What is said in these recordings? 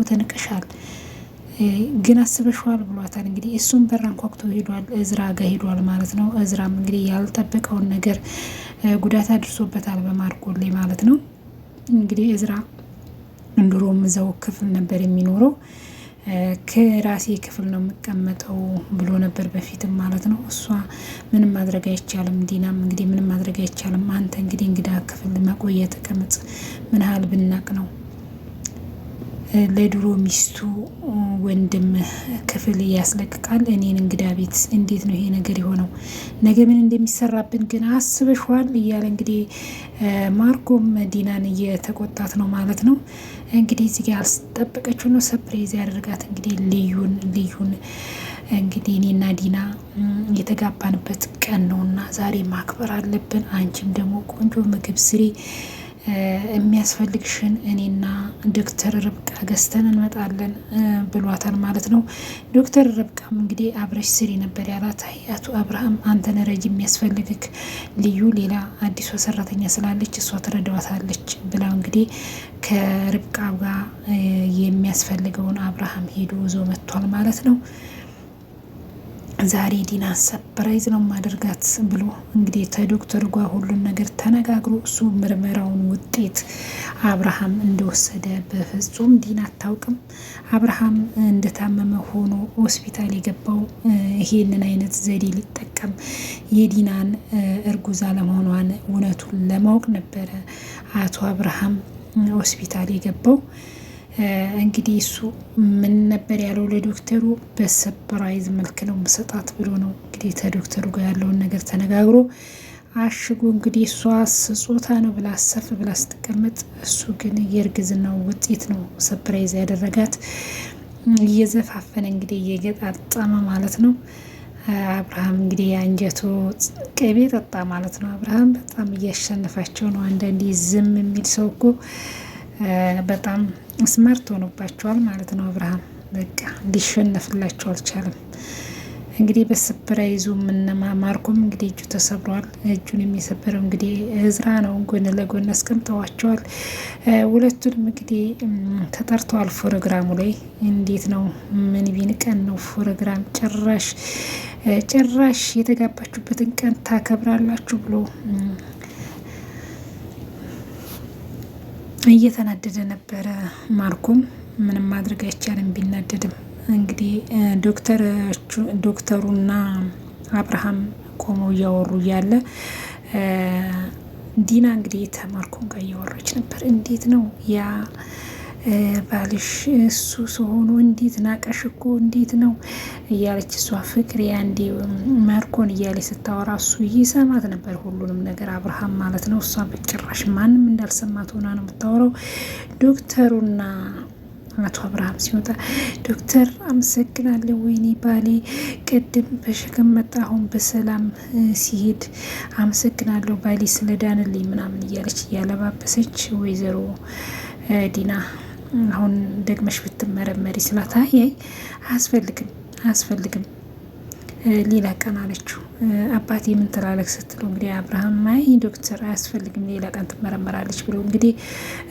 ተንቀሻል ግን አስበሽዋል ብሏታል። እንግዲህ እሱም በር አንኳኩቶ ሄዷል፣ እዝራ ጋር ሄዷል ማለት ነው። እዝራም እንግዲህ ያልጠበቀውን ነገር ጉዳት አድርሶበታል በማርኮል ላይ ማለት ነው። እንግዲህ እዝራ እንድሮም እዛው ክፍል ነበር የሚኖረው፣ ከራሴ ክፍል ነው የምቀመጠው ብሎ ነበር በፊትም ማለት ነው። እሷ ምንም ማድረግ አይቻልም፣ ዲናም እንግዲህ ምንም ማድረግ አይቻልም፣ አንተ እንግዲህ እንግዳ ክፍል መቆየ ተቀመጥ፣ ምን ያህል ብናቅ ነው ለድሮ ሚስቱ ወንድም ክፍል ያስለቅቃል፣ እኔን እንግዳ ቤት እንዴት ነው ይሄ ነገር የሆነው? ነገ ምን እንደሚሰራብን ግን አስበሽዋል እያለ እንግዲህ ማርኮም ዲናን እየተቆጣት ነው ማለት ነው። እንግዲህ እዚህ ጋር አልጠበቀችው ነው ሰርፕራይዝ ያደርጋት እንግዲህ ልዩን እንግዲህ እኔና ዲና የተጋባንበት ቀን ነውና ዛሬ ማክበር አለብን። አንቺም ደግሞ ቆንጆ ምግብ ስሪ፣ የሚያስፈልግሽን እኔና ዶክተር ርብቃ ገዝተን እንመጣለን ብሏታል ማለት ነው። ዶክተር ርብቃም እንግዲህ አብረሽ ስሪ ነበር ያላት። አቶ አብርሃም አንተን ረጅ የሚያስፈልግክ ልዩ ሌላ አዲሷ ሰራተኛ ስላለች እሷ ትረዳዋታለች ብላው እንግዲህ ከርብቃ ጋር የሚያስፈልገውን አብርሃም ሄዶ ይዞ መጥቷል ማለት ነው። ዛሬ ዲና ሰፕራይዝ ነው ማደርጋት ብሎ እንግዲህ ከዶክተር ጋር ሁሉን ነገር ተነጋግሮ እሱ ምርመራውን ውጤት አብርሃም እንደወሰደ በፍጹም ዲና አታውቅም። አብርሃም እንደታመመ ሆኖ ሆስፒታል የገባው ይሄንን አይነት ዘዴ ሊጠቀም የዲናን እርጉዝ አለመሆኗን እውነቱን ለማወቅ ነበረ አቶ አብርሃም ሆስፒታል የገባው። እንግዲህ እሱ ምን ነበር ያለው ለዶክተሩ? በሰፕራይዝ መልክ ነው መሰጣት ብሎ ነው እንግዲህ ከዶክተሩ ጋር ያለውን ነገር ተነጋግሮ አሽጎ እንግዲህ እሷ ስጾታ ነው ብላ አሰፍ ብላ ስትቀመጥ፣ እሱ ግን የእርግዝናው ውጤት ነው ሰፕራይዝ ያደረጋት። እየዘፋፈነ እንግዲህ እየገጣጠመ ማለት ነው። አብርሃም እንግዲህ የአንጀቱ ቅቤ ጠጣ ማለት ነው። አብርሃም በጣም እያሸነፋቸው ነው። አንዳንዴ ዝም የሚል ሰው እኮ በጣም ስማርት ሆኖባቸዋል ማለት ነው። አብርሃም በቃ ሊሸነፍላቸው አልቻለም። እንግዲህ በሰፕራይዙ ምንማ ማርኮም እንግዲህ እጁ ተሰብሯል። እጁን የሚሰበረው እንግዲህ እዝራ ነው። ጎን ለጎን አስቀምጠዋቸዋል። ሁለቱንም እንግዲህ ተጠርተዋል ፕሮግራሙ ላይ። እንዴት ነው ምን ቢን ቀን ነው ፕሮግራም ጭራሽ የተጋባችሁበትን ቀን ታከብራላችሁ ብሎ እየተናደደ ነበረ። ማርኮም ምንም ማድረግ አይቻልም ቢናደድም እንግዲህ ዶክተሩና አብርሃም ቆመው እያወሩ እያለ ዲና እንግዲህ ተማርኮም ጋር እያወራች ነበር። እንዴት ነው ያ ባልሽ እሱ ሆኖ እንዴት ናቀሽ እኮ እንዴት ነው እያለች እሷ ፍቅር ያንዴ ማርኮን እያለች ስታወራ እሱ ይሰማት ነበር ሁሉንም ነገር አብርሃም ማለት ነው። እሷ በጭራሽ ማንም እንዳልሰማት ሆና ነው የምታወራው። ዶክተሩና አቶ አብርሃም ሲወጣ ዶክተር አመሰግናለሁ፣ ወይኔ ባሌ ቅድም በሸክም መጣ አሁን በሰላም ሲሄድ አመሰግናለሁ ባሌ ስለዳንልኝ ምናምን እያለች እያለባበሰች ወይዘሮ ዲና አሁን ደግመሽ ብትመረመሪ ስላት አይ አያስፈልግም ሌላ ቀን አለችው። አባቴ ምን ትላለህ ስትለው እንግዲህ አብርሃም አይ ዶክተር አያስፈልግም ሌላ ቀን ትመረመራለች ብሎ እንግዲህ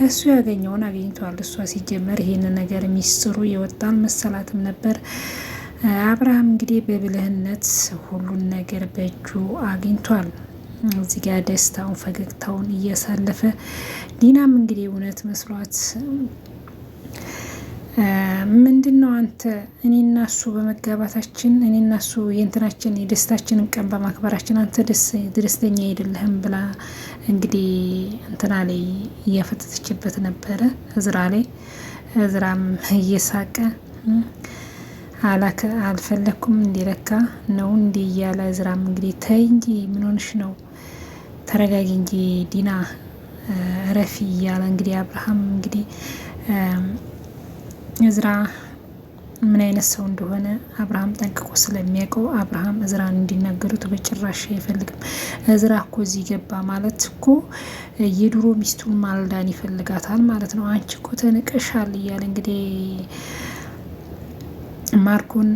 እሱ ያገኘውን አግኝቷል። እሷ ሲጀመር ይሄን ነገር ሚስጥሩ የወጣን መሰላትም ነበር። አብርሃም እንግዲህ በብልህነት ሁሉን ነገር በእጁ አግኝቷል። እዚህ ጋር ደስታውን ፈገግታውን እያሳለፈ ዲናም እንግዲህ እውነት መስሏት ምንድን ነው አንተ እኔና እሱ በመጋባታችን እኔና እሱ የእንትናችን የደስታችንን ቀን በማክበራችን አንተ ደስተኛ አይደለህም ብላ እንግዲህ እንትና ላይ እያፈተተችበት ነበረ እዝራ ላይ። እዝራም እየሳቀ አልፈለኩም እንዲረካ ነው እንዲ እያለ እዝራም እንግዲህ ተይ እንጂ ምን ሆንሽ ነው ተረጋጊ እንጂ ዲና ረፊ እያለ እንግዲህ አብርሃም እንግዲህ እዝራ ምን አይነት ሰው እንደሆነ አብርሃም ጠንቅቆ ስለሚያውቀው አብርሃም እዝራን እንዲናገሩት በጭራሽ አይፈልግም። እዝራ እኮ እዚህ ገባ ማለት እኮ የድሮ ሚስቱን ማልዳን ይፈልጋታል ማለት ነው። አንቺ እኮ ተንቀሻል እያለ እንግዲህ ማርኮን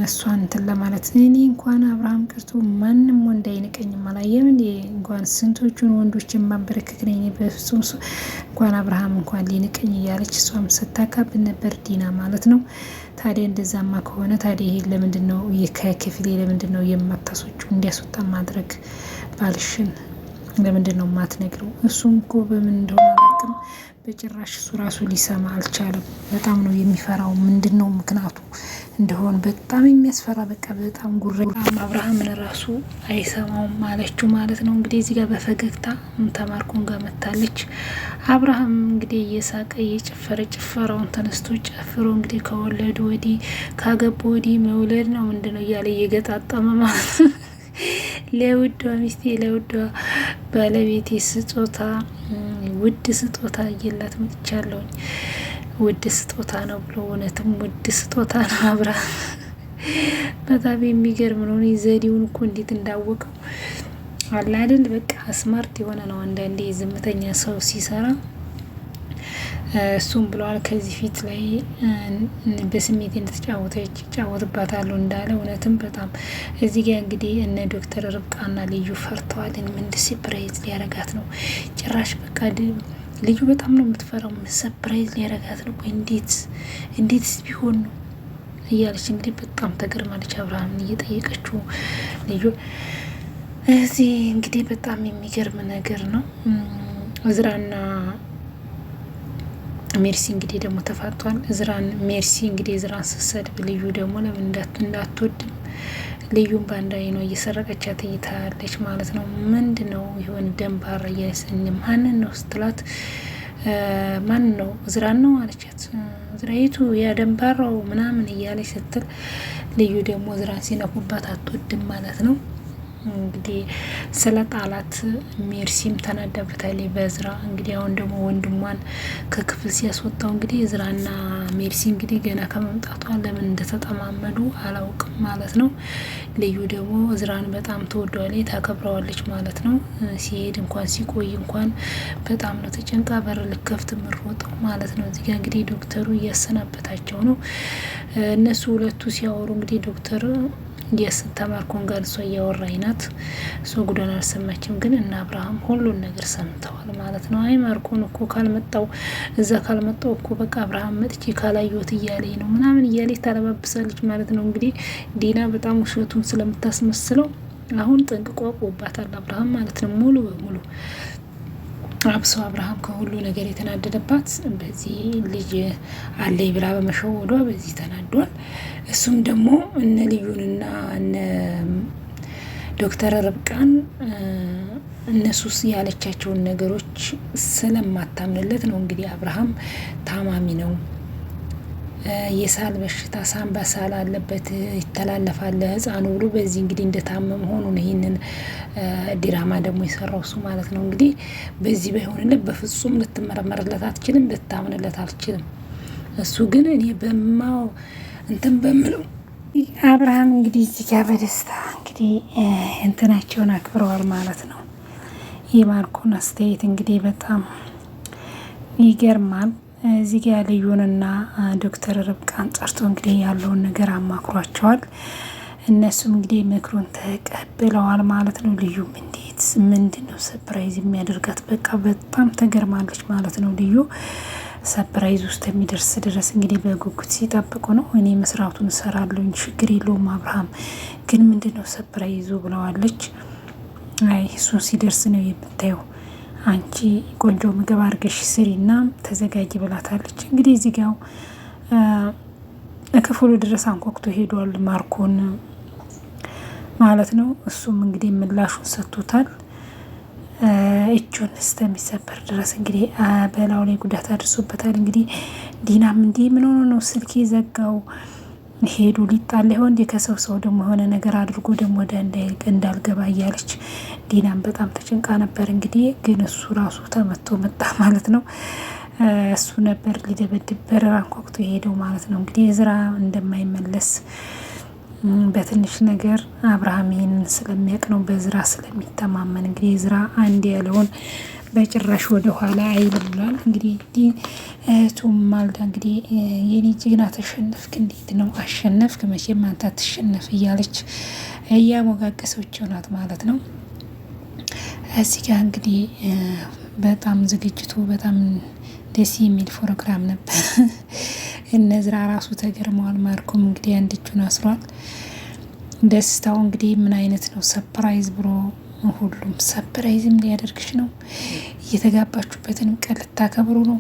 እሷን እንትን ለማለት እኔ እንኳን አብርሃም ቀርቶ ማንም ወንድ አይንቀኝም አላየም እንዴ እንኳን ስንቶቹን ወንዶችን ማበረከክ ነኝ በፍጹም እንኳን አብርሃም እንኳን ሊንቀኝ እያለች እሷም ስታካብን ነበር ዲና ማለት ነው። ታዲያ እንደዛማ ከሆነ ታዲያ ይሄ ለምንድን ነው ከክፍሌ ለምንድን ነው የማታስወጪው? እንዲያስወጣ ማድረግ ባልሽን ለምንድን ነው የማትነግረው? እሱም እኮ በምን እንደሆነ አላውቅም በጭራሽ እሱ ራሱ ሊሰማ አልቻለም። በጣም ነው የሚፈራው። ምንድን ነው ምክንያቱ እንደሆን በጣም የሚያስፈራ በቃ በጣም ጉረ አብርሃምን ራሱ አይሰማውም አለችው ማለት ነው። እንግዲህ እዚህ ጋር በፈገግታ ተማርኮን ጋር መታለች። አብርሃም እንግዲህ እየሳቀ እየጨፈረ ጭፈራውን ተነስቶ ጨፍሮ እንግዲህ ከወለዱ ወዲህ ካገቡ ወዲህ መውለድ ነው ምንድን ነው እያለ እየገጣጠመ ማለት ነው። ለውዷ ሚስቴ ለውዷ ባለቤቴ ስጦታ ውድ ስጦታ እየላት መጥቻለሁኝ። ውድ ስጦታ ነው ብሎ እውነትም ውድ ስጦታ ነው። አብርሃም በጣም የሚገርም ነው። ዘዴውን እኮ እንዴት እንዳወቀው አለ አይደል? በቃ ስማርት የሆነ ነው። አንዳንዴ ዝምተኛ ሰው ሲሰራ እሱም ብለዋል ከዚህ ፊት ላይ በስሜት እንደተጫወተች ይጫወትባታለሁ እንዳለ እውነትም በጣም እዚህ ጋር እንግዲህ እነ ዶክተር ርብቃና ልዩ ፈርተዋል። ምን ሰርፕራይዝ ሊያረጋት ነው? ጭራሽ በቃ ልዩ በጣም ነው የምትፈራው። ሰርፕራይዝ ሊያረጋት ነው? እንዴትስ ቢሆን ነው እያለች እንግዲህ በጣም ተገርማለች። አብርሃምን እየጠየቀችው ልዩ እዚህ እንግዲህ በጣም የሚገርም ነገር ነው። እዝራና ሜርሲ እንግዲህ ደግሞ ተፋቷል። ሜርሲ እንግዲህ እዝራን ስትሰድብ ልዩ ደግሞ ለምን እንዳትወድም ልዩን በአንድ ነው እየሰረቀቻት እይታለች ማለት ነው። ምንድን ነው ይሆን ደንባራ እያሰኝ ማንን ነው ስትላት ማን ነው እዝራን ነው አለቻት። እዝራይቱ ያ ደንባራው ምናምን እያለች ስትል ልዩ ደግሞ እዝራን ሲነኩባት አትወድም ማለት ነው። እንግዲህ ስለ ጣላት ሜርሲም ተናዳበታለች በእዝራ። እንግዲህ አሁን ደግሞ ወንድሟን ከክፍል ሲያስወጣው እንግዲህ እዝራና ሜርሲ እንግዲህ ገና ከመምጣቷ ለምን እንደተጠማመዱ አላውቅም ማለት ነው። ልዩ ደግሞ እዝራን በጣም ትወደዋለች ታከብረዋለች ማለት ነው። ሲሄድ እንኳን ሲቆይ እንኳን በጣም ነው ተጨንቃ በር ልከፍት ምሮጠው ማለት ነው። እዚጋ እንግዲህ ዶክተሩ እያሰናበታቸው ነው። እነሱ ሁለቱ ሲያወሩ እንግዲህ ዶክተር ተማርኮን ጋር እሷ እያወራኝ ናት። እሷ ጉዳን አልሰማችም፣ ግን እና አብርሃም ሁሉን ነገር ሰምተዋል ማለት ነው። አይ ማርኮን እኮ እዛ ካልመጣው እኮ በቃ አብርሃም መጥቼ ካላየሁት እያለኝ ነው ምናምን እያለች ታለባብሳለች ማለት ነው። እንግዲህ ዲና በጣም ውሸቱን ስለምታስመስለው አሁን ጠንቅቆ ቆባታል አብርሃም ማለት ነው። ሙሉ በሙሉ አብሶ አብርሃም ከሁሉ ነገር የተናደደባት በዚህ ልጅ አለይ ብላ በመሸወዷ በዚህ ተናዷል። እሱም ደግሞ እነ ልዩንና እነ ዶክተር ርብቃን እነሱስ ያለቻቸውን ነገሮች ስለማታምንለት ነው። እንግዲህ አብርሃም ታማሚ ነው፣ የሳል በሽታ ሳምባ ሳል አለበት ይተላለፋል ህፃኑ ብሎ በዚህ እንግዲህ እንደታመመ ሆኑ ነው ይህንን ዲራማ ደግሞ የሰራው እሱ ማለት ነው። እንግዲህ በዚህ ባይሆንለት በፍጹም ልትመረመርለት አትችልም፣ ልታምንለት አልችልም። እሱ ግን እኔ እንትን በምለው አብርሃም እንግዲህ እዚህ ጋር በደስታ እንግዲህ እንትናቸውን አክብረዋል ማለት ነው። የማርኮን አስተያየት እንግዲህ በጣም ይገርማል። እዚህ ጋር ልዩንና ዶክተር ርብቃን ጠርቶ እንግዲህ ያለውን ነገር አማክሯቸዋል። እነሱም እንግዲህ ምክሩን ተቀብለዋል ማለት ነው። ልዩም እንዴት ምንድን ነው ሰፕራይዝ የሚያደርጋት በቃ በጣም ተገርማለች ማለት ነው። ልዩ ሰፕራይዝ ውስጥ የሚደርስ ድረስ እንግዲህ በጉጉት ሲጠብቁ ነው። እኔ መስራቱን እሰራለሁ ችግር የለውም አብርሃም ግን ምንድን ነው ሰፕራይዙ ብለዋለች። አይ እሱን ሲደርስ ነው የምታየው፣ አንቺ ቆንጆ ምግብ አድርገሽ ስሪና ተዘጋጅ ብላታለች። እንግዲህ እዚህ ጋር ክፍሉ ድረስ አንኳኩቶ ሄዷል ማርኮን ማለት ነው። እሱም እንግዲህ ምላሹን ሰጥቶታል። እጁን እስከሚሰበር ድረስ እንግዲህ በላዩ ላይ ጉዳት አድርሶበታል። እንግዲህ ዲናም እንዲህ ምን ሆኖ ነው ስልክ ዘጋው ሄዱ ሊጣል ይሆን እንዴ ከሰው ደግሞ የሆነ ነገር አድርጎ ደግሞ ወደ እንዳልገባ እያለች ዲናም በጣም ተጨንቃ ነበር። እንግዲህ ግን እሱ ራሱ ተመቶ መጣ ማለት ነው። እሱ ነበር ሊደበድብ በር አንኳኩቶ የሄደው ማለት ነው። እንግዲህ እዝራ እንደማይመለስ በትንሽ ነገር አብርሃም ይህንን ስለሚያውቅ ነው፣ በእዝራ ስለሚተማመን እንግዲህ እዝራ አንድ ያለውን በጭራሽ ወደ ኋላ አይልም ብሏል። እንግዲህ እህቱም ማልዳ እንግዲህ የኔ ጀግና ተሸነፍክ፣ እንዴት ነው አሸነፍክ? መቼም አንተ አትሸነፍ እያለች እያሞጋገሰችው ናት ማለት ነው። እዚህ ጋር እንግዲህ በጣም ዝግጅቱ በጣም ደስ የሚል ፕሮግራም ነበር። እነዝራ ራሱ ተገርመዋል። ማርኩም እንግዲህ አንድ እጁን አስሯል። ደስታው እንግዲህ ምን አይነት ነው? ሰፕራይዝ ብሎ ሁሉም ሰፕራይዝም ሊያደርግሽ ነው፣ እየተጋባችሁበትንም ቀን ልታከብሩ ነው